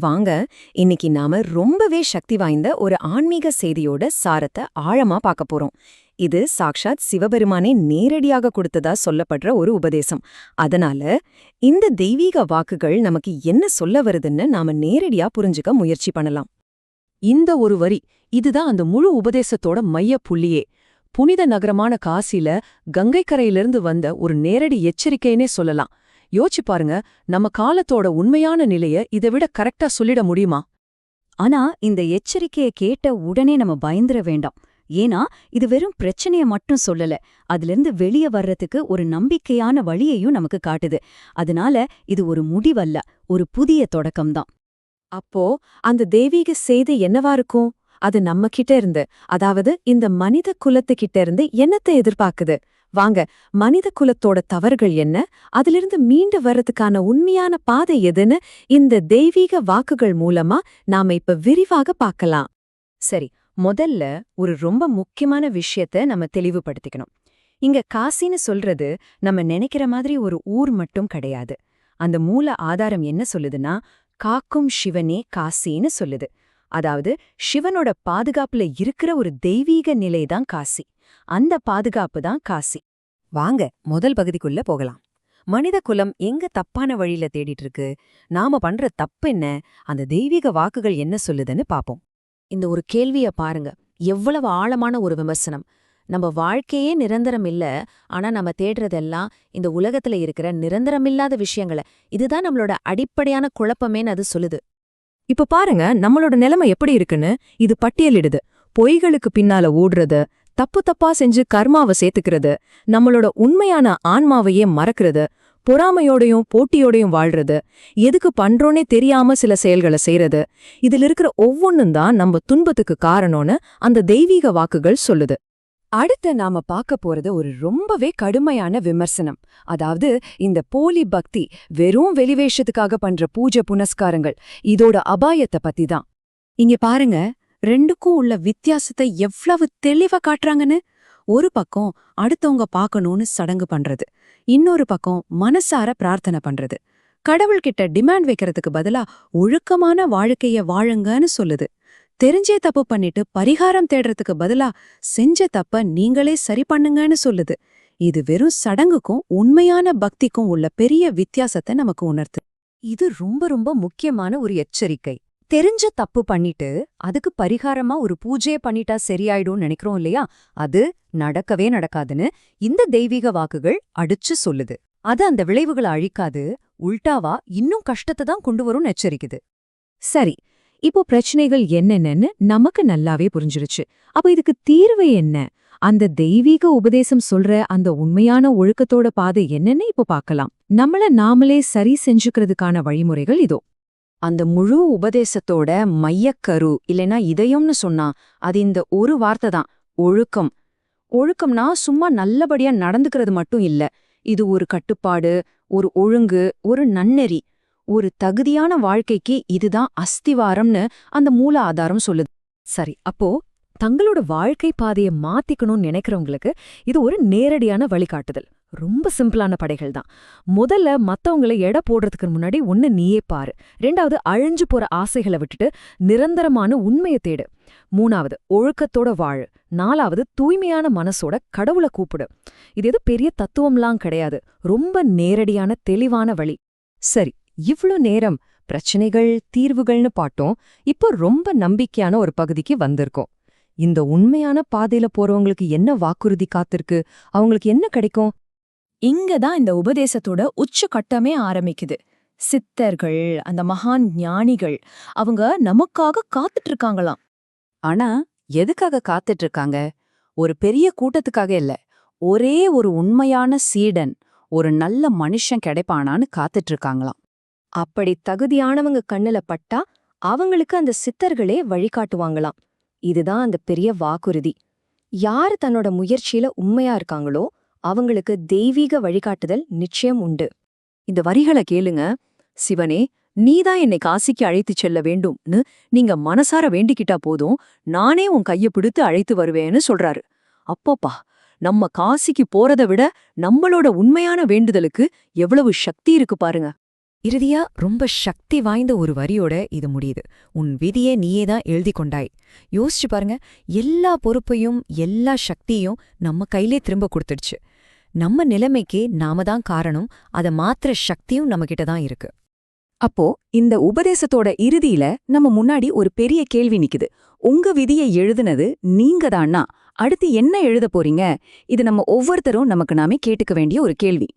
வாங்க, இன்னைக்கு நாம ரொம்பவே சக்தி வாய்ந்த ஒரு ஆன்மீக செய்தியோட சாரத்தை ஆழமா பார்க்க போறோம். இது சாக்ஷாத் சிவபெருமானே நேரடியாக கொடுத்ததா சொல்லப்படுற ஒரு உபதேசம். அதனால இந்த தெய்வீக வாக்குகள் நமக்கு என்ன சொல்ல வருதுன்னு நாம நேரடியா புரிஞ்சுக்க முயற்சி பண்ணலாம். இந்த ஒரு வரி, இதுதான் அந்த முழு உபதேசத்தோட மைய புள்ளியே. புனித நகரமான காசில கங்கைக்கரையிலிருந்து வந்த ஒரு நேரடி எச்சரிக்கைன்னே சொல்லலாம். யோசிச்சு பாருங்க, நம்ம காலத்தோட உண்மையான நிலைய இதை விட கரெக்டா சொல்லிட முடியுமா? ஆனா இந்த எச்சரிக்கைய கேட்ட உடனே நம்ம பயந்துர வேண்டாம். ஏன்னா இது வெறும் பிரச்சனைய மட்டும் சொல்லல, அதிலிருந்து வெளியே வர்றதுக்கு ஒரு நம்பிக்கையான வழியையும் நமக்கு காட்டுது. அதனால இது ஒரு முடிவல்ல, ஒரு புதிய தொடக்கம்தான். அப்போ அந்த தெய்வீக செய்தி என்னவா இருக்கும்? அது நம்ம கிட்ட இருந்து, அதாவது இந்த மனித குலத்துக்கிட்ட இருந்து என்னத்தை எதிர்பார்க்குது? வாங்க, மனித குலத்தோட தவறுகள் என்ன, அதிலிருந்து மீண்டு வர்றதுக்கான உண்மையான பாதை எதுன்னு இந்த தெய்வீக வாக்குகள் மூலமா நாம இப்ப விரிவாக பார்க்கலாம். சரி, முதல்ல ஒரு ரொம்ப முக்கியமான விஷயத்த நம்ம தெளிவுபடுத்திக்கணும். இங்க காசின்னு சொல்றது நம்ம நினைக்கிற மாதிரி ஒரு ஊர் மட்டும் கிடையாது. அந்த மூல ஆதாரம் என்ன சொல்லுதுன்னா, காக்கும் சிவனே காசின்னு சொல்லுது. அதாவது சிவனோட பாதுகாப்புல இருக்கிற ஒரு தெய்வீக நிலைதான் காசி. அந்த பாதுகாப்பு தான் காசி. வாங்க, முதல் பகுதிக்குள்ள போகலாம். மனித குலம் எங்க தப்பான வழியில தேடிட்டு இருக்கு? நாம பண்ற தப்பு என்ன? அந்த தெய்வீக வாக்குகள் என்ன சொல்லுதுன்னு பாப்போம். இந்த ஒரு கேள்விய பாருங்க, எவ்வளவு ஆழமான ஒரு விமர்சனம். நம்ம வாழ்க்கையே நிரந்தரம் இல்ல, ஆனா நம்ம தேடுறதெல்லாம் இந்த உலகத்துல இருக்கிற நிரந்தரமில்லாத விஷயங்களை. இதுதான் நம்மளோட அடிப்படையான குழப்பமேன்னு அது சொல்லுது. இப்ப பாருங்க, நம்மளோட நிலைமை எப்படி இருக்குன்னு இது பட்டியலிடுது. பொய்களுக்கு பின்னால ஓடுறது, தப்பு தப்பா செஞ்சு கர்மாவை சேர்த்துக்கிறது, நம்மளோட உண்மையான ஆன்மாவையே மறக்கிறது, பொறாமையோடையும் போட்டியோடையும் வாழ்றது, எதுக்கு பண்றோனே தெரியாம சில செயல்களை செய்யறது, இதுல இருக்கிற ஒவ்வொன்னும் தான் நம்ம துன்பத்துக்கு காரணம்னு அந்த தெய்வீக வாக்குகள் சொல்லுது. அடுத்து நாம பார்க்க போறது ஒரு ரொம்பவே கடுமையான விமர்சனம். அதாவது இந்த போலி பக்தி, வெறும் வெளிவேஷத்துக்காக பண்ற பூஜை புனஸ்காரங்கள், இதோட அபாயத்தை பத்தி தான். இங்க பாருங்க, ரெண்டுக்கும் உள்ள வித்தியாசத்தை எவ்வளவு தெளிவா காட்டுறாங்கன்னு. ஒரு பக்கம் அடுத்தவங்க பார்க்கணும்னு சடங்கு பண்றது, இன்னொரு பக்கம் மனசார பிரார்த்தனை பண்றது. கடவுள்கிட்ட டிமாண்ட் வைக்கிறதுக்கு பதிலா ஒழுக்கமான வாழ்க்கைய வாழுங்கன்னு சொல்லுது. தெரிஞ்சே தப்பு பண்ணிட்டு பரிகாரம் தேடுறதுக்கு பதிலா செஞ்ச தப்ப நீங்களே சரி பண்ணுங்கன்னு சொல்லுது. இது வெறும் சடங்குக்கும் உண்மையான பக்திக்கும் உள்ள பெரிய வித்தியாசத்தை நமக்கு உணர்த்து. இது ரொம்ப ரொம்ப முக்கியமான ஒரு எச்சரிக்கை. தெரிஞ்ச தப்பு பண்ணிட்டு அதுக்கு பரிகாரமா ஒரு பூஜையை பண்ணிட்டா சரியாயிடும் நினைக்கிறோம் இல்லையா? அது நடக்கவே நடக்காதுன்னு இந்த தெய்வீக வாக்குகள் அடிச்சு சொல்லுது. அது அந்த விளைவுகளை அழிக்காது, உல்டாவா இன்னும் கஷ்டத்தை தான் கொண்டு வரும்னு எச்சரிக்குது. சரி, இப்போ பிரச்சனைகள் என்னென்னு நமக்கு நல்லாவே புரிஞ்சிருச்சு. அப்ப இதுக்கு தீர்வு என்ன? அந்த தெய்வீக உபதேசம் சொல்ற அந்த உண்மையான ஒழுக்கத்தோட பாதை என்னன்னு இப்போ பார்க்கலாம். நம்மள நாமளே சரி செஞ்சுக்கிறதுக்கான வழிமுறைகள் இதோ. அந்த முழு உபதேசத்தோட மையக்கரு, இல்லைன்னா இதயம்னு சொன்னா அது இந்த ஒரு வார்த்தை தான், ஒழுக்கம். ஒழுக்கம்னா சும்மா நல்லபடியா நடந்துக்கிறது மட்டும் இல்ல. இது ஒரு கட்டுப்பாடு, ஒரு ஒழுங்கு, ஒரு நன்னெறி. ஒரு தகுதியான வாழ்க்கைக்கு இதுதான் அஸ்திவாரம்னு அந்த மூல ஆதாரம் சொல்லுது. சரி, அப்போ தங்களோட வாழ்க்கை பாதையை மாத்திக்கணும்னு நினைக்கிறவங்களுக்கு இது ஒரு நேரடியான வழிகாட்டுதல். ரொம்ப சிம்பிளான படைகள் தான். முதல்ல மத்தவங்களை எடை போடுறதுக்கு முன்னாடி ஒன்னு நீயே பாரு. ரெண்டாவது, அழிஞ்சு போற ஆசைகளை விட்டுட்டு நிரந்தரமான உண்மையை தேடு. மூணாவது, ஒழுக்கத்தோட வாழு. நாலாவது, தூய்மையான மனசோட கடவுளை கூப்பிடு. இது எது பெரிய தத்துவம்லாம் கிடையாது, ரொம்ப நேரடியான தெளிவான வழி. சரி, இவ்ளோ நேரம் பிரச்சனைகள் தீர்வுகள்னு பாட்டோம். இப்போ ரொம்ப நம்பிக்கையான ஒரு பகுதிக்கு வந்திருக்கோம். இந்த உண்மையான பாதையில போறவங்களுக்கு என்ன வாக்குறுதி காத்திருக்கு? அவங்களுக்கு என்ன கிடைக்கும்? இங்கதான் இந்த உபதேசத்தோட உச்ச கட்டமே ஆரம்பிக்குது. சித்தர்கள், அந்த மகான் ஞானிகள், அவங்க நமக்காக காத்துட்டு இருக்காங்களாம். ஆனா எதுக்காக காத்துட்டு இருக்காங்க? ஒரு பெரிய கூட்டத்துக்காக இல்ல, ஒரே ஒரு உண்மையான சீடன், ஒரு நல்ல மனுஷன் கிடைப்பானான்னு காத்துட்டு இருக்காங்களாம். அப்படி தகுதியானவங்க கண்ணுல பட்டா அவங்களுக்கு அந்த சித்தர்களே வழிகாட்டுவாங்களாம். இதுதான் அந்த பெரிய வாக்குறுதி. யார் தன்னோட முயற்சியில உண்மையா இருக்காங்களோ அவங்களுக்கு தெய்வீக வழிகாட்டுதல் நிச்சயம் உண்டு. இந்த வரிகளை கேளுங்க. சிவனே, நீதான் என்னை காசிக்கு அழைத்துச் செல்ல வேண்டும்னு நீங்க மனசார வேண்டிக்கிட்டா போதும், நானே உன் கையை பிடித்து அழைத்து வருவேன்னு சொல்றாரு. அப்போப்பா, நம்ம காசிக்கு போறதை விட நம்மளோட உண்மையான வேண்டுதலுக்கு எவ்வளவு சக்தி இருக்கு பாருங்க. இறுதியா ரொம்ப சக்தி வாய்ந்த ஒரு வரியோட இது முடியுது. உன் விதியை நீயே தான் எழுதி கொண்டாய். யோசிச்சு பாருங்க, எல்லா பொறுப்பையும் எல்லா சக்தியும் நம்ம கையிலே திரும்ப கொடுத்துடுச்சு. நம்ம நிலைமைக்கு நாம தான் காரணம், அத மாத்திர சக்தியும் நம்மகிட்ட தான் இருக்கு. அப்போ இந்த உபதேசத்தோட இறுதியில நம்ம முன்னாடி ஒரு பெரிய கேள்வி நிக்குது. உங்க விதியை எழுதுனது நீங்க தானா? அடுத்து என்ன எழுத போறீங்க? இது நம்ம ஒவ்வொருத்தரும் நமக்கு நாமே கேட்டுக்க வேண்டிய ஒரு கேள்வி.